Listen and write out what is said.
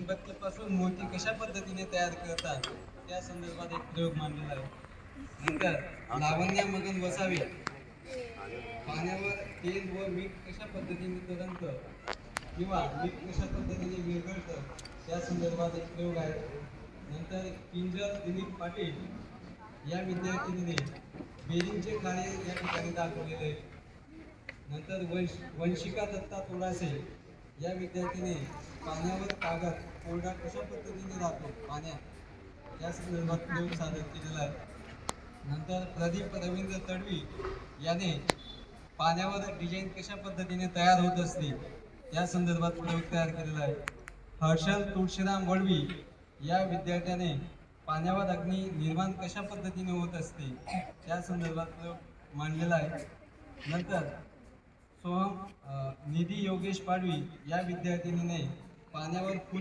मेणबत्तीपासून मोती कशा पद्धतीने तयार करतात त्या संदर्भात एक प्रयोग मांडलेला आहे. नंतर लावण्या मगन वसावे पाण्यावर तेल व मीठ कशा पद्धतीने तरंगतं किंवा मीठ कशा पद्धतीने विरघळतं त्या संदर्भात एक प्रयोग आहे. नंतर किंजल दिलीप पाटील या विद्यार्थिनीने बेरिंगचे कार्य या ठिकाणी दाखवलेले आहे. नंतर वंशिका दत्ता तोडासे या विद्यार्थीने पाण्यावर कागद कोरडा कशा पद्धतीने राहतो पाण्यात या संदर्भात प्रयोग सादर केलेला आहे. नंतर प्रदीप रवींद्र तडवी याने पाण्यावर डिझाईन कशा पद्धतीने तयार होत असते या संदर्भात प्रयोग तयार केलेला आहे. हर्षल तुळशीराम वळवी या विद्यार्थ्याने पाण्यावर अग्नी निर्माण कशा पद्धतीने होत असते त्या संदर्भात प्रयोग मांडलेला आहे. नंतर सोहम निधी योगेश पाडवी या विद्यार्थिनीने पाण्यावर